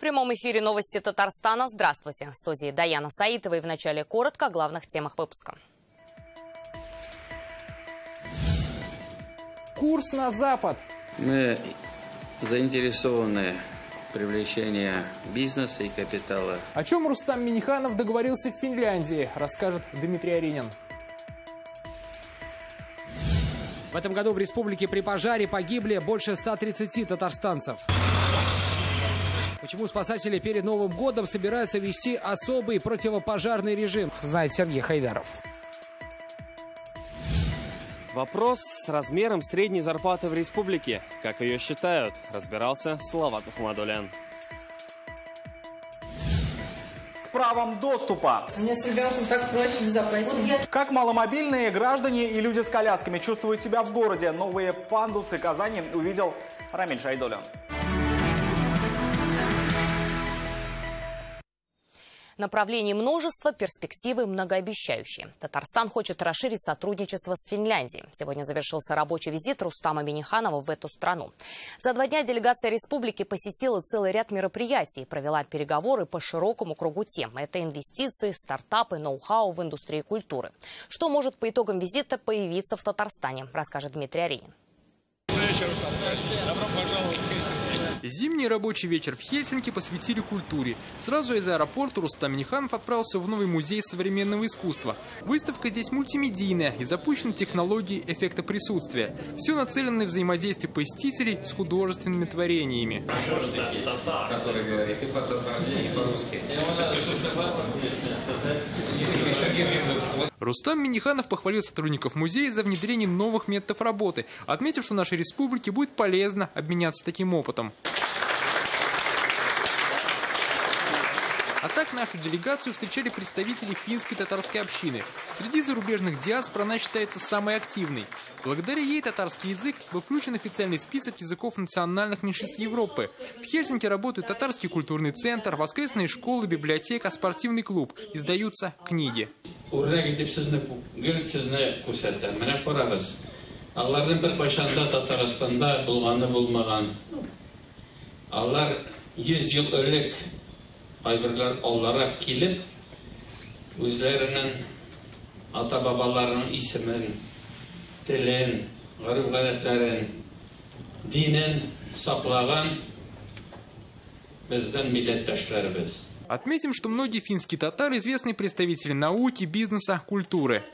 прямом эфире новости Татарстана. Здравствуйте. В студии Даяна Саитова и в начале коротко о главных темах выпуска. Курс на Запад. Мы заинтересованы в привлечении бизнеса и капитала. О чем Рустам Минниханов договорился в Финляндии, расскажет Дмитрий Аринин. В этом году в республике при пожаре погибли больше 130 татарстанцев. Почему спасатели перед Новым годом собираются ввести особый противопожарный режим, знает Сергей Хайдаров. Вопрос с размером средней зарплаты в республике. Как ее считают, разбирался Салават Мухаммадулян. С правом доступа. Мне с ребенком так проще, безопаснее. Как маломобильные граждане и люди с колясками чувствуют себя в городе. Новые пандусы Казани увидел Рамиль Шайдуллин. Направлений множество, перспективы многообещающие. Татарстан хочет расширить сотрудничество с Финляндией. Сегодня завершился рабочий визит Рустама Минниханова в эту страну. За 2 дня делегация республики посетила целый ряд мероприятий и провела переговоры по широкому кругу тем. Это инвестиции, стартапы, ноу-хау в индустрии культуры. Что может по итогам визита появиться в Татарстане, расскажет Дмитрий Аринин. Зимний рабочий вечер в Хельсинки посвятили культуре. Сразу из аэропорта Рустам Минниханов отправился в новый музей современного искусства. Выставка здесь мультимедийная и запущена технологией эффекта присутствия. Все нацелено на взаимодействие посетителей с художественными творениями. Рустам Минниханов похвалил сотрудников музея за внедрение новых методов работы, отметив, что нашей республике будет полезно обменяться таким опытом. А так нашу делегацию встречали представители финской татарской общины. Среди зарубежных диаспор она считается самой активной. Благодаря ей татарский язык был включен в официальный список языков национальных меньшинств Европы. В Хельсинки работают татарский культурный центр, воскресные школы, библиотека, спортивный клуб. Издаются книги. Айберләр алларак килеп, үзләренең ата-бабаларының исемен, телен, гореф-гадәтләрен, динен саклаган бездән милләттәшләребез. Отметим, что многие финские татары известны представители науки, бизнеса, культуры.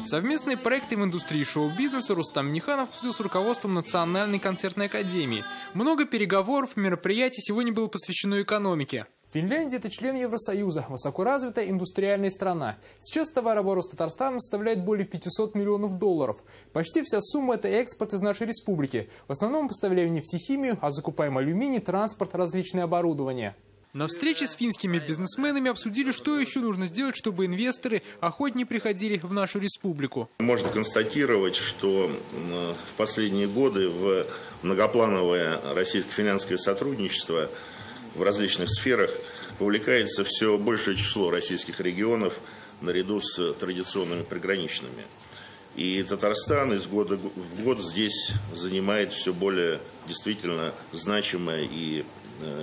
Совместные проекты в индустрии шоу-бизнеса Рустам Минниханов обсудил с руководством Национальной концертной академии. Много переговоров, мероприятий сегодня было посвящено экономике. Финляндия – это член Евросоюза, высокоразвитая индустриальная страна. Сейчас товарооборот с Татарстаном составляет более 500 миллионов долларов. Почти вся сумма – это экспорт из нашей республики. В основном поставляем нефтехимию, а закупаем алюминий, транспорт, различное оборудование. На встрече с финскими бизнесменами обсудили, что еще нужно сделать, чтобы инвесторы охотнее приходили в нашу республику. Можно констатировать, что в последние годы в многоплановое российско-финляндское сотрудничество в различных сферах вовлекается все большее число российских регионов наряду с традиционными приграничными. И Татарстан из года в год здесь занимает все более действительно значимое и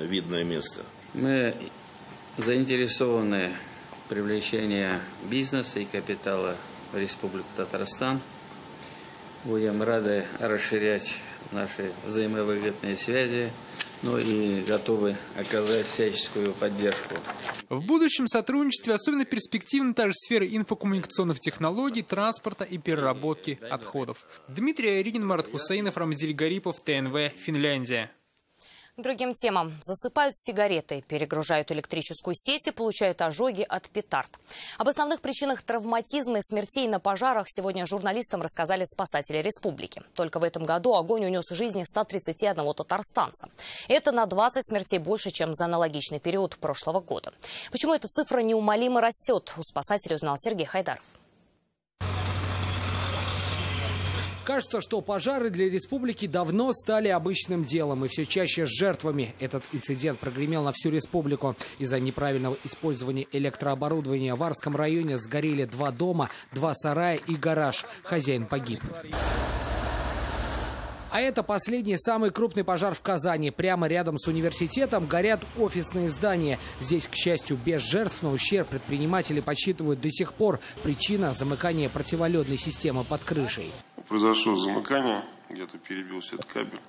видное место. Мы заинтересованы в привлечении бизнеса и капитала в Республику Татарстан. Будем рады расширять наши взаимовыгодные связи, ну и готовы оказать всяческую поддержку. В будущем сотрудничестве особенно перспективны также сферы инфокоммуникационных технологий, транспорта и переработки отходов. Дмитрий Аринин, Марат Хусейнов, Рамзиль Гарипов, ТНВ, Финляндия. К другим темам. Засыпают сигареты, перегружают электрическую сеть и получают ожоги от петард. Об основных причинах травматизма и смертей на пожарах сегодня журналистам рассказали спасатели республики. Только в этом году огонь унес жизни 131 татарстанца. Это на 20 смертей больше, чем за аналогичный период прошлого года. Почему эта цифра неумолимо растет, у спасателей узнал Сергей Хайдаров. Кажется, что пожары для республики давно стали обычным делом и все чаще с жертвами. Этот инцидент прогремел на всю республику. Из-за неправильного использования электрооборудования в Арском районе сгорели 2 дома, 2 сарая и гараж. Хозяин погиб. А это последний, самый крупный пожар в Казани. Прямо рядом с университетом горят офисные здания. Здесь, к счастью, без жертв, но ущерб предприниматели подсчитывают до сих пор. Причина – замыкание противоледной системы под крышей. Произошло замыкание, где-то перебился этот кабель,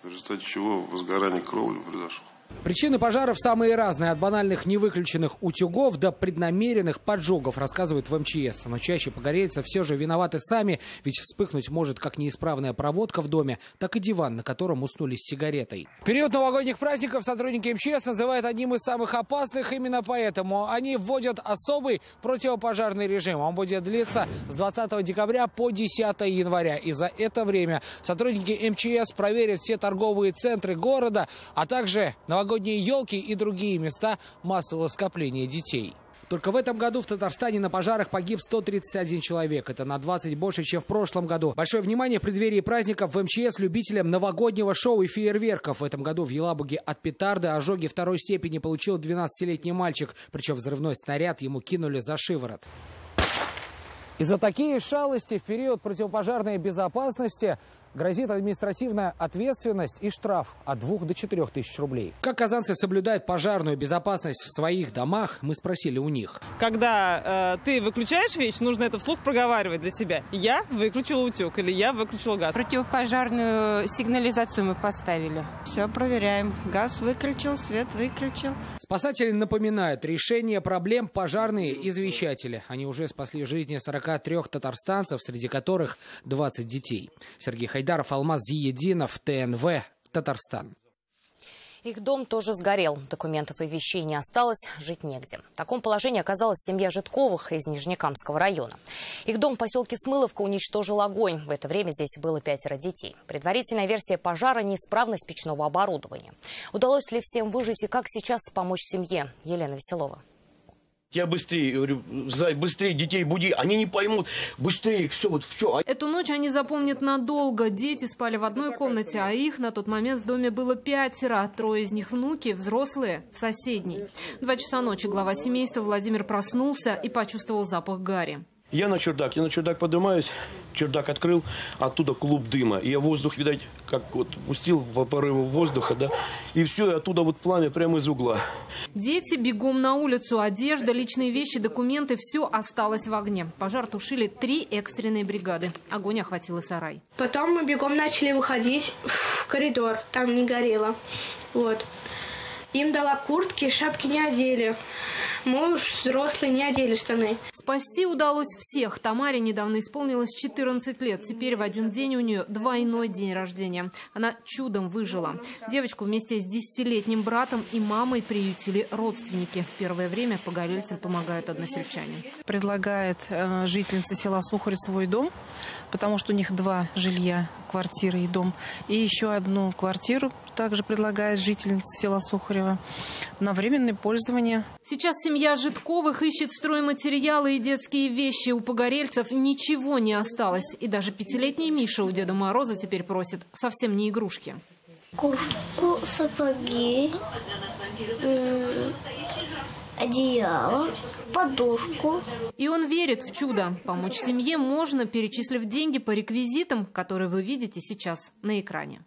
в результате чего возгорание кровли произошло. Причины пожаров самые разные, от банальных невыключенных утюгов до преднамеренных поджогов, рассказывают в МЧС. Но чаще погорельцы все же виноваты сами, ведь вспыхнуть может как неисправная проводка в доме, так и диван, на котором уснули с сигаретой. Период новогодних праздников сотрудники МЧС называют одним из самых опасных именно поэтому. Они вводят особый противопожарный режим. Он будет длиться с 20 декабря по 10 января. И за это время сотрудники МЧС проверят все торговые центры города, а также новогодние елки и другие места массового скопления детей. Только в этом году в Татарстане на пожарах погиб 131 человек. Это на 20 больше, чем в прошлом году. Большое внимание в преддверии праздников в МЧС любителям новогоднего шоу и фейерверков. В этом году в Елабуге от петарды ожоги второй степени получил 12-летний мальчик. Причем взрывной снаряд ему кинули за шиворот. И за такие шалости в период противопожарной безопасности грозит административная ответственность и штраф от 2 до 4 тысяч рублей. Как казанцы соблюдают пожарную безопасность в своих домах, мы спросили у них. Когда ты выключаешь вещь, нужно это вслух проговаривать для себя. Я выключила утюг или я выключила газ. Противопожарную сигнализацию мы поставили. Все проверяем. Газ выключил, свет выключил. Спасатели напоминают, решение проблем пожарные извещатели. Они уже спасли жизни 43 татарстанцев, среди которых 20 детей. Сергей Хайдаров, Алмаз Зиединов, ТНВ, Татарстан. Их дом тоже сгорел. Документов и вещей не осталось, жить негде. В таком положении оказалась семья Житковых из Нижнекамского района. Их дом в поселке Смыловка уничтожил огонь. В это время здесь было 5 детей. Предварительная версия пожара – неисправность печного оборудования. Удалось ли всем выжить и как сейчас помочь семье? Елена Веселова. Я быстрее, говорю, Зай, быстрее детей буди, они не поймут, быстрее, все, вот все. Эту ночь они запомнят надолго. Дети спали в одной комнате, а их на тот момент в доме было 5. 3 из них внуки, взрослые в соседней. 2 часа ночи глава семейства Владимир проснулся и почувствовал запах гари. Я на чердак поднимаюсь, чердак открыл, оттуда клуб дыма. И я воздух, видать, как вот пустил по порыву воздуха, да, и все, и оттуда вот пламя прямо из угла. Дети бегом на улицу, одежда, личные вещи, документы, все осталось в огне. Пожар тушили 3 экстренные бригады. Огонь охватил и сарай. Потом мы бегом начали выходить в коридор, там не горело, вот. Им дала куртки, шапки не одели. Мы уж взрослые не одели штаны. Спасти удалось всех. Тамаре недавно исполнилось 14 лет. Теперь в один день у нее двойной день рождения. Она чудом выжила. Девочку вместе с 10-летним братом и мамой приютили родственники. В первое время погорельцам помогают односельчане. Предлагает жительница села Сухарь свой дом, потому что у них 2 жилья, квартира и дом. И еще одну квартиру также предлагает жительница села Сухарева на временное пользование. Сейчас семья Житковых ищет стройматериалы и детские вещи. У погорельцев ничего не осталось. И даже 5-летний Миша у Деда Мороза теперь просит совсем не игрушки. Куртку, сапоги, одеяло, подушку. И он верит в чудо. Помочь семье можно, перечислив деньги по реквизитам, которые вы видите сейчас на экране.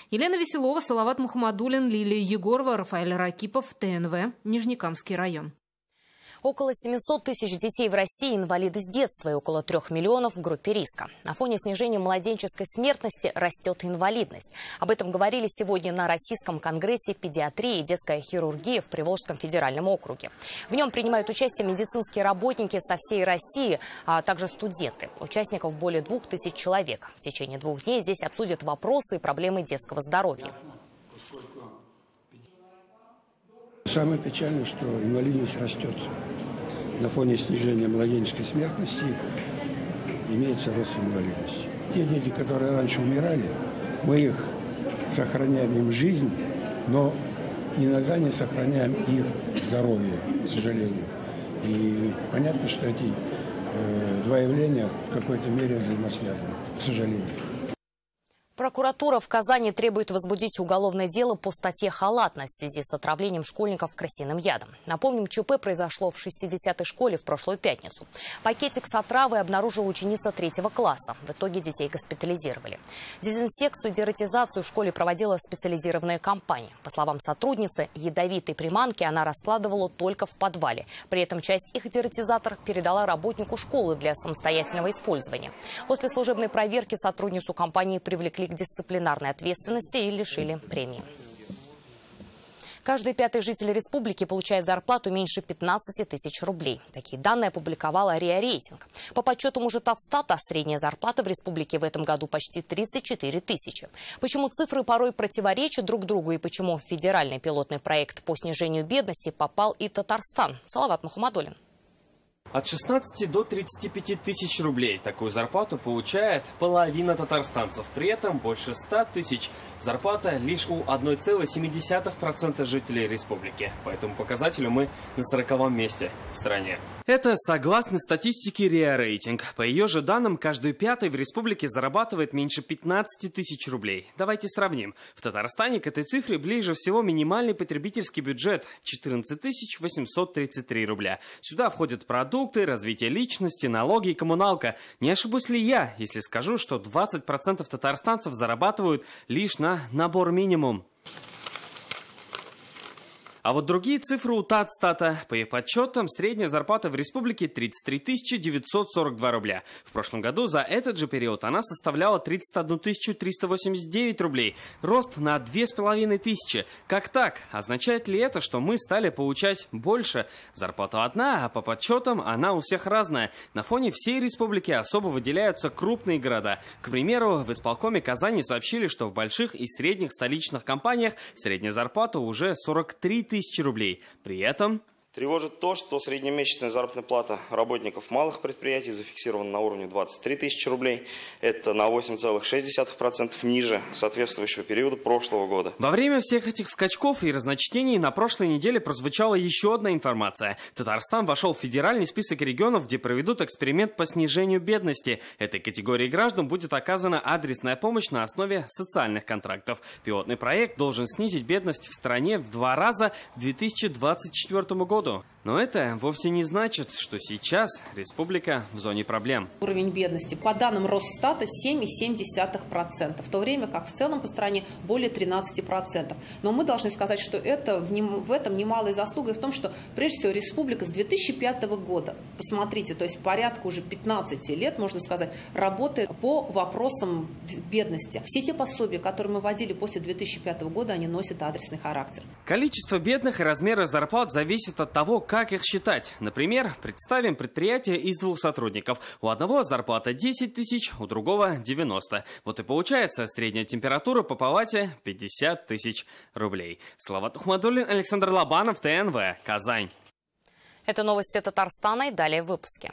Елена Веселова, Салават Мухаммадуллин, Лилия Егорова, Рафаэль Ракипов, ТНВ, Нижнекамский район. Около 700 тысяч детей в России инвалиды с детства и около 3 миллионов в группе риска. На фоне снижения младенческой смертности растет инвалидность. Об этом говорили сегодня на Российском конгрессе педиатрии и детской хирургии в Приволжском федеральном округе. В нем принимают участие медицинские работники со всей России, а также студенты. Участников более 2000 человек. В течение 2 дней здесь обсудят вопросы и проблемы детского здоровья. Самое печальное, что инвалидность растет. На фоне снижения младенческой смертности имеется рост инвалидности. Те дети, которые раньше умирали, мы их сохраняем им жизнь, но иногда не сохраняем их здоровье, к сожалению. И понятно, что эти 2 явления в какой-то мере взаимосвязаны, к сожалению. Прокуратура в Казани требует возбудить уголовное дело по статье «Халатность» в связи с отравлением школьников крысиным ядом. Напомним, ЧП произошло в 60-й школе в прошлую пятницу. Пакетик с отравой обнаружила ученица 3-го класса. В итоге детей госпитализировали. Дезинсекцию и дератизацию в школе проводила специализированная компания. По словам сотрудницы, ядовитые приманки она раскладывала только в подвале. При этом часть их дератизатор передала работнику школы для самостоятельного использования. После служебной проверки сотрудницу компании привлекли к дисциплинарной ответственности и лишили премии. Каждый 5-й житель республики получает зарплату меньше 15 тысяч рублей. Такие данные опубликовала РИА Рейтинг. По подсчетам уже Татстата, средняя зарплата в республике в этом году почти 34 тысячи. Почему цифры порой противоречат друг другу и почему в федеральный пилотный проект по снижению бедности попал и Татарстан? Салават Мухаммадуллин. От 16 до 35 тысяч рублей такую зарплату получает половина татарстанцев. При этом больше 100 тысяч зарплата лишь у 1,7% жителей республики. По этому показателю мы на 40-м месте в стране. Это согласно статистике РИА Рейтинг. По ее же данным, каждый 5-й в республике зарабатывает меньше 15 тысяч рублей. Давайте сравним. В Татарстане к этой цифре ближе всего минимальный потребительский бюджет – 14 833 рубля. Сюда входят продукты, развитие личности, налоги и коммуналка. Не ошибусь ли я, если скажу, что 20% татарстанцев зарабатывают лишь на набор минимум? А вот другие цифры у Татстата. По их подсчетам, средняя зарплата в республике 33 942 рубля. В прошлом году за этот же период она составляла 31 389 рублей. Рост на 2500. Как так? Означает ли это, что мы стали получать больше? Зарплата одна, а по подсчетам она у всех разная. На фоне всей республики особо выделяются крупные города. К примеру, в исполкоме Казани сообщили, что в больших и средних столичных компаниях средняя зарплата уже 43 тысячи рублей. При этом тревожит то, что среднемесячная заработная плата работников малых предприятий зафиксирована на уровне 23 тысячи рублей. Это на 8,6% ниже соответствующего периода прошлого года. Во время всех этих скачков и разночтений на прошлой неделе прозвучала еще одна информация. Татарстан вошел в федеральный список регионов, где проведут эксперимент по снижению бедности. Этой категории граждан будет оказана адресная помощь на основе социальных контрактов. Пилотный проект должен снизить бедность в стране в 2 раза к 2024 году. Но это вовсе не значит, что сейчас республика в зоне проблем. Уровень бедности по данным Росстата 7,7%, в то время как в целом по стране более 13%. Но мы должны сказать, что в этом немалая заслуга и в том, что прежде всего республика с 2005 года, посмотрите, то есть порядка уже 15 лет, можно сказать, работает по вопросам бедности. Все те пособия, которые мы вводили после 2005 года, они носят адресный характер. Количество бедных и размеры зарплат зависит от того, как их считать. Например, представим предприятие из 2 сотрудников. У одного зарплата 10 тысяч, у другого 90. Вот и получается средняя температура по палате 50 тысяч рублей. Салават Мухаммадуллин, Александр Лобанов, ТНВ, Казань. Это новости Татарстана и далее в выпуске.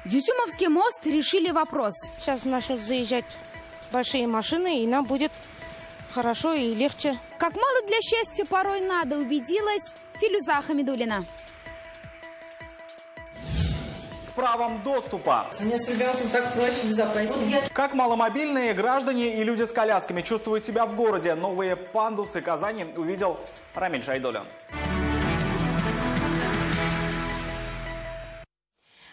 Дюсюмовский мост решили вопрос. Сейчас начнут заезжать большие машины, и нам будет хорошо и легче. Как мало для счастья порой надо, убедилась Филюза Хамидуллина. С правом доступа. Мне с ребенком так проще, безопаснее. Как маломобильные граждане и люди с колясками чувствуют себя в городе. Новые пандусы Казани увидел Рамиль Шайдуллин.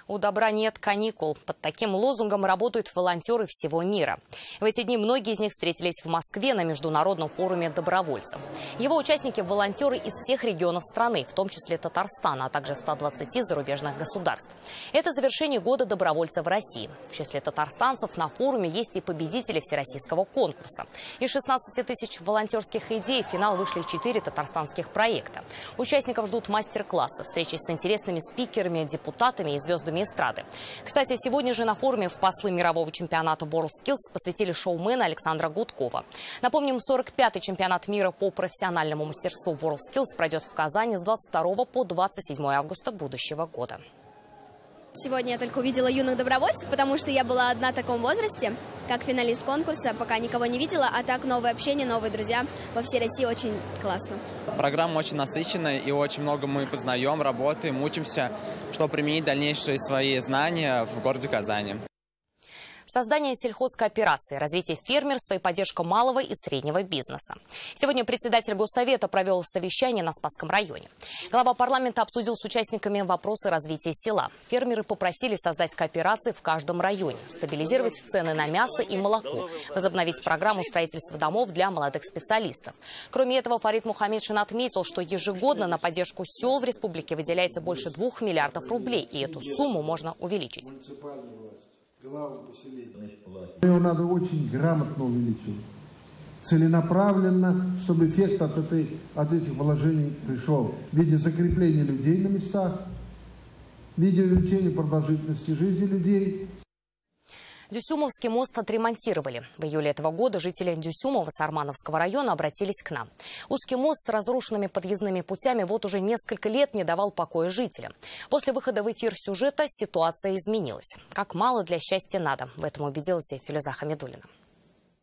У добра нет каникул. Под таким лозунгом работают волонтеры всего мира. В эти дни многие из них встретились в Москве на Международном форуме добровольцев. Его участники – волонтеры из всех регионов страны, в том числе Татарстана, а также 120 зарубежных государств. Это завершение года добровольца в России. В числе татарстанцев на форуме есть и победители всероссийского конкурса. Из 16 тысяч волонтерских идей в финал вышли 4 татарстанских проекта. Участников ждут мастер-классы, встречи с интересными спикерами, депутатами и звездами эстрады. Кстати, сегодня же на форуме в послы мирового чемпионата WorldSkills посвятили шоумена Александра Гудкова. Напомним, 45-й чемпионат мира по профессиональному мастерству WorldSkills пройдет в Казани с 22 по 27 августа будущего года. Сегодня я только увидела юных добровольцев, потому что я была одна в таком возрасте, как финалист конкурса, пока никого не видела, а так новое общение, новые друзья во всей России очень классно. Программа очень насыщенная и очень много мы познаем, работаем, учимся, чтобы применить дальнейшие свои знания в городе Казани. Создание сельхозкооперации, развитие фермерства и поддержка малого и среднего бизнеса. Сегодня председатель Госсовета провел совещание на Спасском районе. Глава парламента обсудил с участниками вопросы развития села. Фермеры попросили создать кооперации в каждом районе, стабилизировать цены на мясо и молоко, возобновить программу строительства домов для молодых специалистов. Кроме этого, Фарид Мухаммедшин отметил, что ежегодно на поддержку сел в республике выделяется больше 2 миллиардов рублей, и эту сумму можно увеличить. Его надо очень грамотно увеличивать, целенаправленно, чтобы эффект от этих вложений пришел в виде закрепления людей на местах, в виде увеличения продолжительности жизни людей. Дюсюмовский мост отремонтировали. В июле этого года жители Дюсюмова Сармановского района обратились к нам. Узкий мост с разрушенными подъездными путями вот уже несколько лет не давал покоя жителям. После выхода в эфир сюжета ситуация изменилась. Как мало для счастья надо. В этом убедилась и Филюза Хамидуллина.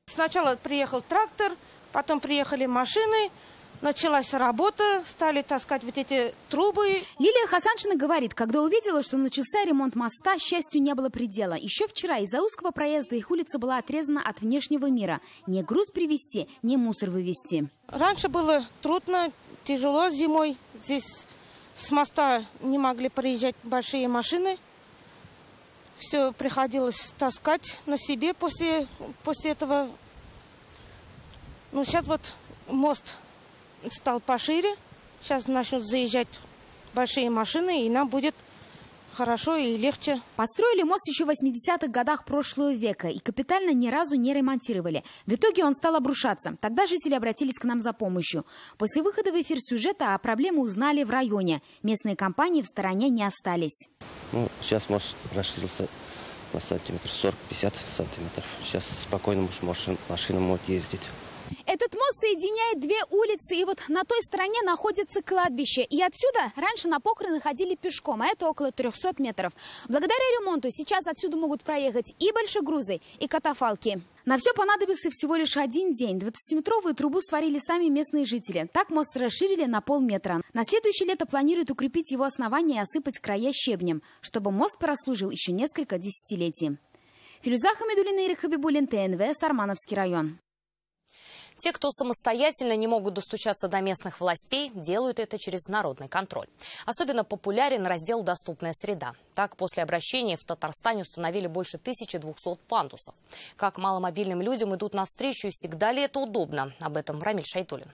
Сначала приехал трактор, потом приехали машины. Началась работа, стали таскать вот эти трубы. Лилия Хасаншина говорит, когда увидела, что начался ремонт моста, счастью не было предела. Еще вчера из-за узкого проезда их улица была отрезана от внешнего мира. Ни груз привезти, ни мусор вывезти. Раньше было трудно, тяжело зимой. Здесь с моста не могли проезжать большие машины. Все приходилось таскать на себе после этого. Ну, сейчас вот мост стал пошире. Сейчас начнут заезжать большие машины, и нам будет хорошо и легче. Построили мост еще в 80-х годах прошлого века и капитально ни разу не ремонтировали. В итоге он стал обрушаться. Тогда жители обратились к нам за помощью. После выхода в эфир сюжета о проблеме узнали в районе. Местные компании в стороне не остались. Сейчас мост расширился на сантиметр, 40-50 сантиметров. Сейчас спокойно машина может ездить. Этот мост соединяет 2 улицы, и вот на той стороне находится кладбище. И отсюда раньше на похороны ходили пешком, а это около 300 метров. Благодаря ремонту сейчас отсюда могут проехать и большегрузы, и катафалки. На все понадобился всего лишь 1 день. 20-метровую трубу сварили сами местные жители. Так мост расширили на полметра. На следующее лето планируют укрепить его основание и осыпать края щебнем, чтобы мост прослужил еще несколько десятилетий. Филюза Хамидуллина, Ирик Хабибуллин, ТНВ, Сармановский район. Те, кто самостоятельно не могут достучаться до местных властей, делают это через народный контроль. Особенно популярен раздел «Доступная среда». Так, после обращения в Татарстане установили больше 1200 пандусов. Как маломобильным людям идут навстречу и всегда ли это удобно? Об этом Рамиль Шайтуллин.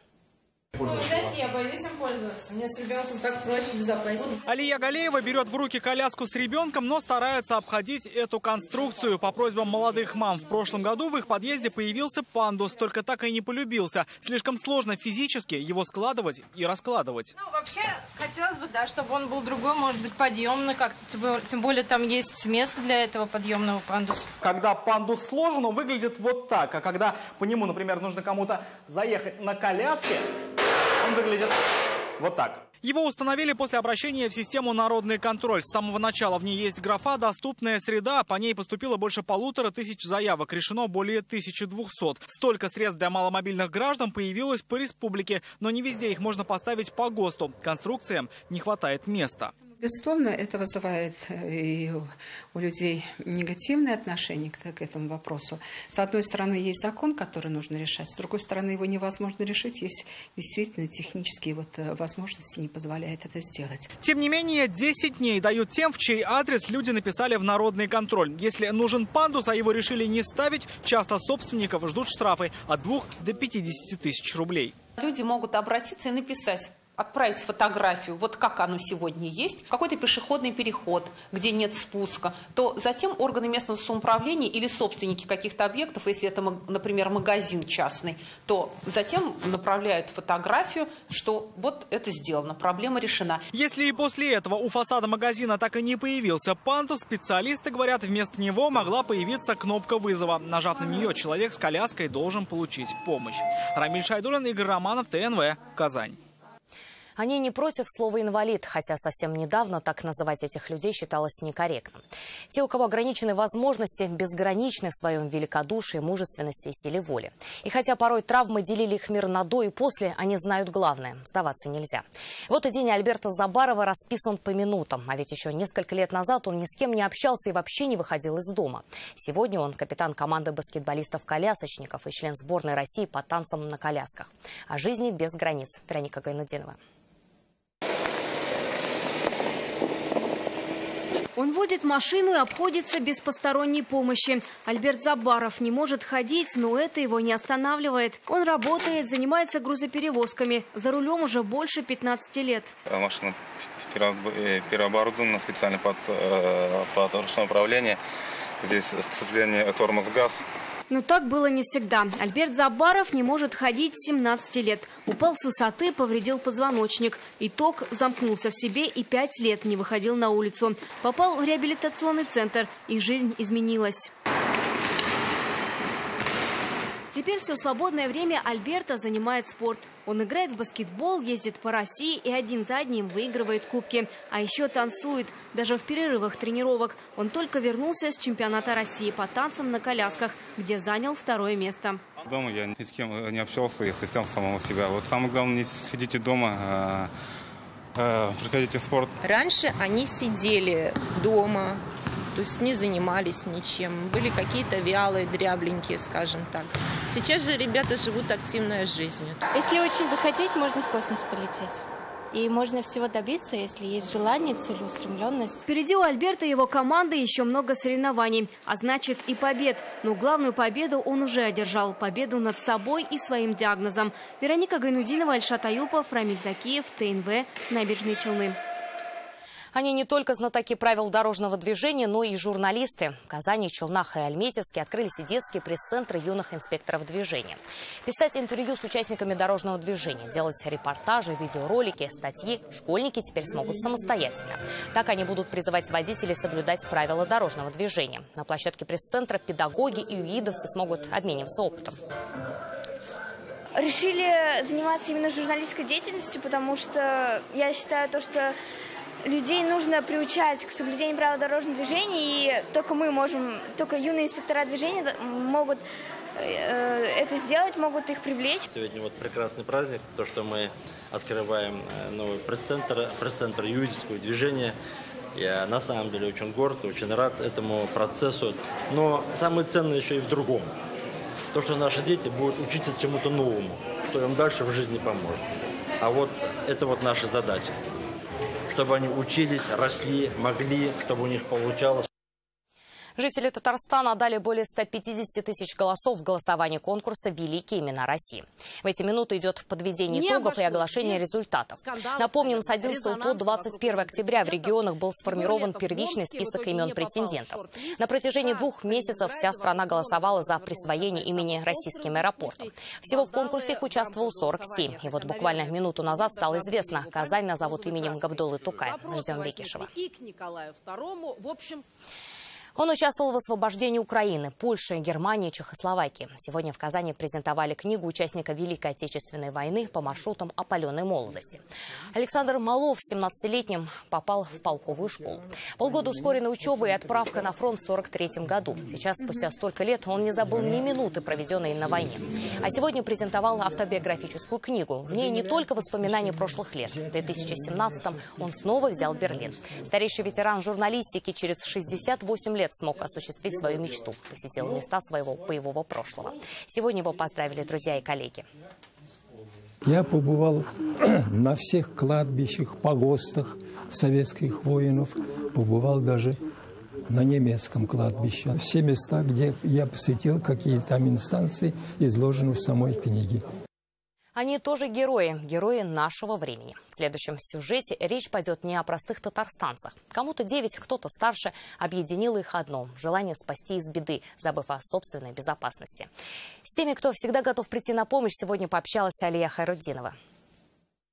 Знаете, я боюсь им пользоваться. Мне с ребенком так проще, безопаснее. Алия Галеева берет в руки коляску с ребенком, но старается обходить эту конструкцию по просьбам молодых мам. В прошлом году в их подъезде появился пандус, только так и не полюбился. Слишком сложно физически его складывать и раскладывать. Вообще, хотелось бы, чтобы он был другой, может быть, подъемный как-то. Тем более, там есть место для этого подъемного пандуса. Когда пандус сложен, он выглядит вот так. А когда по нему, например, нужно кому-то заехать на коляске, он выглядит вот так. Его установили после обращения в систему «Народный контроль». С самого начала в ней есть графа «Доступная среда». По ней поступило больше 1500 заявок. Решено более 1200. Столько средств для маломобильных граждан появилось по республике. Но не везде их можно поставить по ГОСТу. Конструкциям не хватает места. Безусловно, это вызывает и у людей негативное отношение к этому вопросу. С одной стороны, есть закон, который нужно решать. С другой стороны, его невозможно решить, если действительно технические возможности не позволяют это сделать. Тем не менее, 10 дней дают тем, в чей адрес люди написали в народный контроль. Если нужен пандус, а его решили не ставить, часто собственников ждут штрафы от 2 до 50 тысяч рублей. Люди могут обратиться и написать, отправить фотографию, вот как оно сегодня есть, какой-то пешеходный переход, где нет спуска, то затем органы местного самоуправления или собственники каких-то объектов, если это, например, магазин частный, то затем направляют фотографию, что вот это сделано, проблема решена. Если и после этого у фасада магазина так и не появился пандус, специалисты говорят, вместо него могла появиться кнопка вызова. Нажав на нее, человек с коляской должен получить помощь. Рамиль Шайтуллин, Игорь Романов, ТНВ, Казань. Они не против слова «инвалид», хотя совсем недавно так называть этих людей считалось некорректным. Те, у кого ограничены возможности, безграничны в своем великодушии, мужественности и силе воли. И хотя порой травмы делили их мир на до и после, они знают главное – сдаваться нельзя. Вот и день Альберта Забарова расписан по минутам. А ведь еще несколько лет назад он ни с кем не общался и вообще не выходил из дома. Сегодня он капитан команды баскетболистов-колясочников и член сборной России по танцам на колясках. О жизни без границ. Вероника Гайнудинова. Он водит машину и обходится без посторонней помощи. Альберт Забаров не может ходить, но это его не останавливает. Он работает, занимается грузоперевозками. За рулем уже больше 15 лет. Машина переоборудована специально под ручное управление. Здесь сцепление тормоз-газ. Но так было не всегда. Альберт Забаров не может ходить с 17 лет. Упал с высоты, повредил позвоночник. Итог – замкнулся в себе и 5 лет не выходил на улицу. Попал в реабилитационный центр, и жизнь изменилась. Теперь все свободное время Альберта занимает спорт. Он играет в баскетбол, ездит по России и один за одним выигрывает кубки. А еще танцует, даже в перерывах тренировок. Он только вернулся с чемпионата России по танцам на колясках, где занял 2-е место. Дома я ни с кем не общался, я стеснял самого себя. Вот самое главное, не сидите дома, приходите в спорт. Раньше они сидели дома. То есть не занимались ничем, были какие-то вялые, дрябленькие, скажем так. Сейчас же ребята живут активной жизнью. Если очень захотеть, можно в космос полететь. И можно всего добиться, если есть желание, целеустремленность. Впереди у Альберта и его команды еще много соревнований, а значит и побед. Но главную победу он уже одержал. Победу над собой и своим диагнозом. Вероника Гайнудинова, Альшат Аюпов, Рамиль Закиев, ТНВ, Набережные Челны. Они не только знатоки правил дорожного движения, но и журналисты. В Казани, Челнах и Альметьевске открылись и детские пресс-центры юных инспекторов движения. Писать интервью с участниками дорожного движения, делать репортажи, видеоролики, статьи школьники теперь смогут самостоятельно. Так они будут призывать водителей соблюдать правила дорожного движения. На площадке пресс-центра педагоги и уидовцы смогут обмениваться опытом. Решили заниматься именно журналистской деятельностью, потому что я считаю, что людей нужно приучать к соблюдению правил дорожного движения, и только юные инспектора движения могут это сделать, могут их привлечь. Сегодня вот прекрасный праздник, то, что мы открываем новый пресс-центр юридического движения. Я на самом деле очень горд, очень рад этому процессу. Но самое ценное еще и в другом. То, что наши дети будут учиться чему-то новому, что им дальше в жизни поможет. А вот это вот наша задача. Чтобы они учились, росли, могли, чтобы у них получалось. Жители Татарстана отдали более 150 тысяч голосов в голосовании конкурса «Великие имена России». В эти минуты идет подведение итогов и оглашение результатов. Напомним, с 11 по 21 октября в регионах был сформирован первичный список имен претендентов. На протяжении 2 месяцев вся страна голосовала за присвоение имени российским аэропортам. Всего в конкурсе их участвовало 47. И вот буквально минуту назад стало известно, Казань назовут именем Габдуллы Тукая. Ждем Бекишева. Он участвовал в освобождении Украины, Польши, Германии, Чехословакии. Сегодня в Казани презентовали книгу участника Великой Отечественной войны по маршрутам опаленной молодости. Александр Малов, 17-летним, попал в полковую школу. Полгода ускоренной учебы и отправка на фронт в 1943 году. Сейчас, спустя столько лет, он не забыл ни минуты, проведенной на войне. А сегодня презентовал автобиографическую книгу. В ней не только воспоминания прошлых лет. В 2017-м он снова взял Берлин. Старейший ветеран журналистики через 68 лет смог осуществить свою мечту. Посетил места своего боевого прошлого. Сегодня его поздравили друзья и коллеги. Я побывал на всех кладбищах, погостах советских воинов. Побывал даже на немецком кладбище. Все места, где я посетил, какие там инстанции, изложены в самой книге. Они тоже герои нашего времени. В следующем сюжете речь пойдет не о простых татарстанцах. Кому-то 9, кто-то старше, объединило их одно – желание спасти из беды, забыв о собственной безопасности. С теми, кто всегда готов прийти на помощь, сегодня пообщалась Алия Хайруддинова.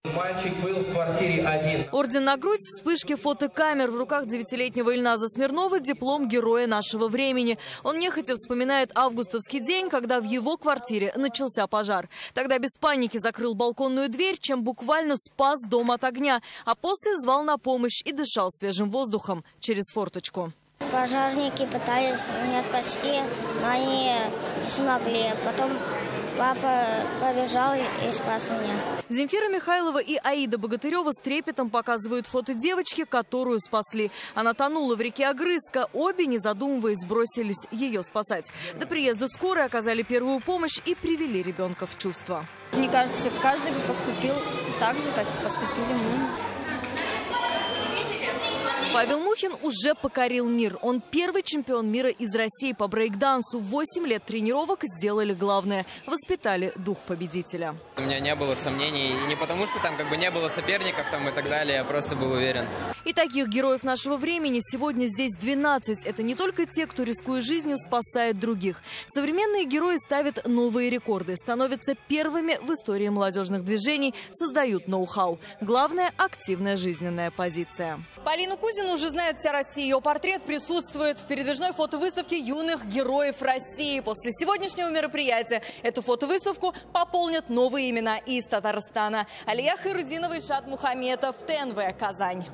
Мальчик был в квартире один. Орден на грудь, вспышки фотокамер. В руках 9-летнего Ильназа Смирнова диплом героя нашего времени. Он нехотя вспоминает августовский день, когда в его квартире начался пожар. Тогда без паники закрыл балконную дверь, чем буквально спас дом от огня. А после звал на помощь и дышал свежим воздухом через форточку. Пожарники пытались меня спасти, но они не смогли. Потом папа побежал и спас меня. Земфира Михайлова и Аида Богатырева с трепетом показывают фото девочки, которую спасли. Она тонула в реке Огрызка. Обе, не задумываясь, бросились ее спасать. До приезда скорой оказали первую помощь и привели ребенка в чувство. Мне кажется, каждый бы поступил так же, как поступили мы. Павел Мухин уже покорил мир. Он первый чемпион мира из России по брейкдансу. 8 лет тренировок сделали главное – воспитали дух победителя. У меня не было сомнений. И не потому, что там не было соперников и так далее. Я просто был уверен. И таких героев нашего времени сегодня здесь 12. Это не только те, кто, рискуя жизнью, спасает других. Современные герои ставят новые рекорды, становятся первыми в истории молодежных движений, создают ноу-хау. Главное – активная жизненная позиция. Полину Кузину уже знает вся Россия. Ее портрет присутствует в передвижной фотовыставке юных героев России. После сегодняшнего мероприятия эту фотовыставку пополнят новые имена из Татарстана. Алия Хайрудинова, Ильшат Мухаметов, ТНВ, Казань.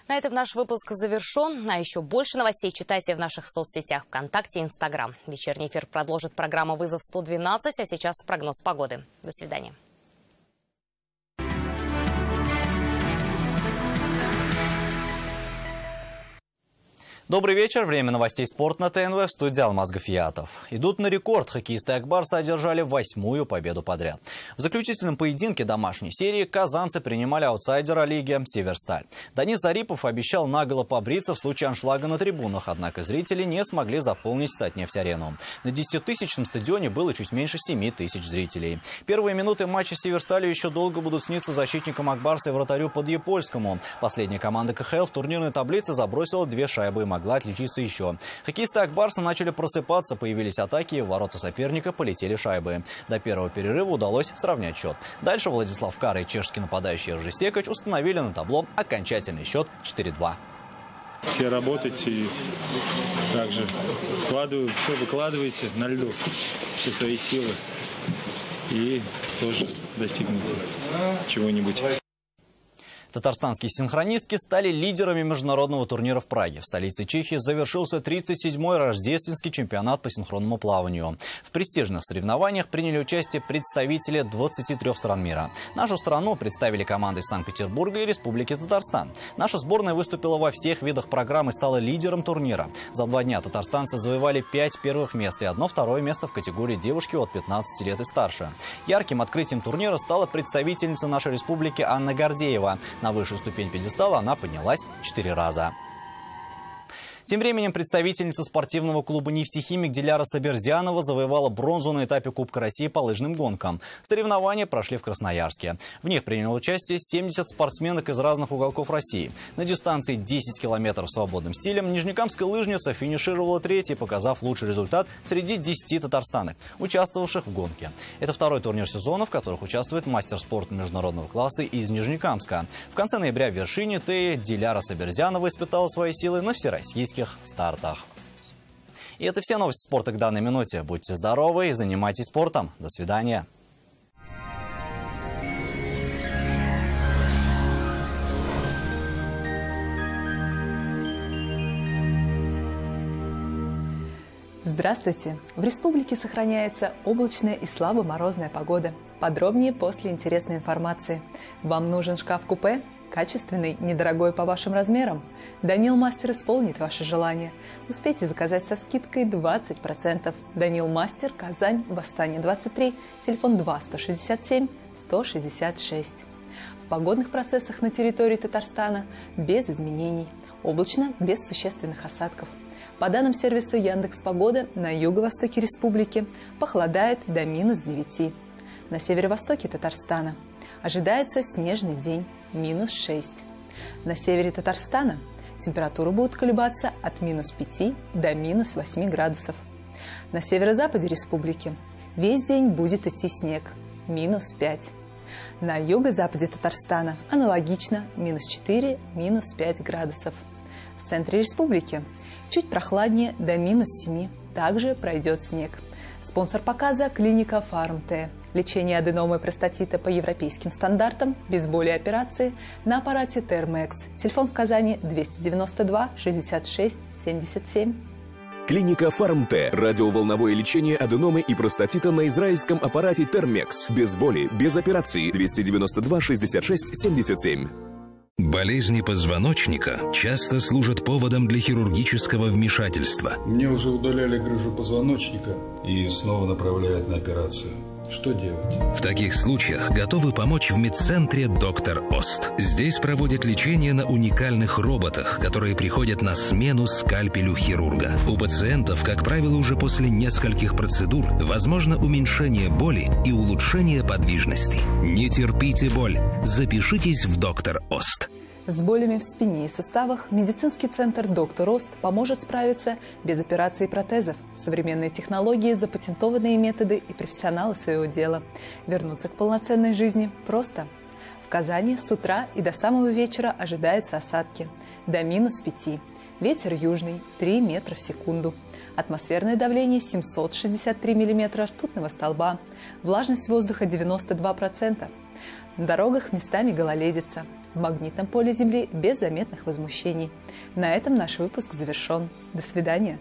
На этом наш выпуск завершен. А еще больше новостей читайте в наших соцсетях ВКонтакте и Инстаграм. Вечерний эфир продолжит программа «Вызов 112», а сейчас прогноз погоды. До свидания. Добрый вечер. Время новостей спорта на ТНВ. В студии Алмаз Гафиятов. Идут на рекорд. Хоккеисты Акбарса одержали 8-ю победу подряд. В заключительном поединке домашней серии казанцы принимали аутсайдера лиги «Северсталь». Данис Зарипов обещал наголо побриться в случае аншлага на трибунах, однако зрители не смогли заполнить Татнефть-арену. На 10-тысячном стадионе было чуть меньше 7 тысяч зрителей. Первые минуты матча «Северстали» еще долго будут сниться защитникам Акбарса и вратарю Подъепольскому. Последняя команда КХЛ в турнирной таблице забросила 2 шайбы и могла отличиться еще. Хоккеисты Акбарса начали просыпаться, появились атаки, и в ворота соперника полетели шайбы. До первого перерыва удалось сравнять счет. Дальше Владислав Кар и чешский нападающий Ржи Секач установили на табло окончательный счет 4-2. Все работаете и также все выкладываете на льду, все свои силы, и тоже достигнете чего-нибудь. Татарстанские синхронистки стали лидерами международного турнира в Праге. В столице Чехии завершился 37-й рождественский чемпионат по синхронному плаванию. В престижных соревнованиях приняли участие представители 23 стран мира. Нашу страну представили команды из Санкт-Петербурга и Республики Татарстан. Наша сборная выступила во всех видах программ и стала лидером турнира. За 2 дня татарстанцы завоевали 5 первых мест и 1 второе место в категории девушки от 15 лет и старше. Ярким открытием турнира стала представительница нашей республики Анна Гордеева. На высшую ступень пьедестала она поднялась 4 раза. Тем временем представительница спортивного клуба «Нефтехимик» Диляра Саберзянова завоевала бронзу на этапе Кубка России по лыжным гонкам. Соревнования прошли в Красноярске. В них приняло участие 70 спортсменок из разных уголков России. На дистанции 10 километров свободным стилем нижнекамская лыжница финишировала 3-й, показав лучший результат среди 10 татарстанок, участвовавших в гонке. Это 2-й турнир сезона, в которых участвует мастер спорта международного класса из Нижнекамска. В конце ноября в вершине Теи Диляра Саберзянова испытала свои силы на всероссийских стартах. И это все новости спорта к данной минуте. Будьте здоровы и занимайтесь спортом. До свидания. Здравствуйте! В республике сохраняется облачная и слабо морозная погода. Подробнее после интересной информации. Вам нужен шкаф-купе? Качественный, недорогой по вашим размерам? Данил Мастер исполнит ваше желание. Успейте заказать со скидкой 20%. Данил Мастер, Казань, Восстание 23, телефон 2 167 166. В погодных процессах на территории Татарстана без изменений. Облачно, без существенных осадков. По данным сервиса Яндекс.Погода, на юго-востоке республики похолодает до -9. На северо-востоке Татарстана ожидается снежный день, -6. На севере Татарстана температура будет колебаться от -5 до -8 градусов. На северо-западе республики весь день будет идти снег, -5. На юго-западе Татарстана аналогично -4, -5 градусов. В центре республики чуть прохладнее до -7. Также пройдет снег. Спонсор показа – клиника Фарм-Т. Лечение аденомы простатита по европейским стандартам, без боли и операции на аппарате Термекс. Телефон в Казани 292 66 77. Клиника Фарм-Т. Радиоволновое лечение аденомы и простатита на израильском аппарате Термекс. Без боли, без операции. 292 66 77. Болезни позвоночника часто служат поводом для хирургического вмешательства. Мне уже удаляли грыжу позвоночника и снова направляют на операцию. Что делать? В таких случаях готовы помочь в медцентре «Доктор Ост». Здесь проводят лечение на уникальных роботах, которые приходят на смену скальпелю хирурга. У пациентов, как правило, уже после нескольких процедур возможно уменьшение боли и улучшение подвижности. Не терпите боль. Запишитесь в «Доктор Ост». С болями в спине и суставах медицинский центр «Доктор Ост» поможет справиться без операций и протезов. Современные технологии, запатентованные методы и профессионалы своего дела. Вернуться к полноценной жизни просто. В Казани с утра и до самого вечера ожидаются осадки. До -5. Ветер южный 3 метра в секунду. Атмосферное давление 763 миллиметра ртутного столба. Влажность воздуха 92%. На дорогах местами гололедица. В магнитном поле Земли без заметных возмущений. На этом наш выпуск завершен. До свидания.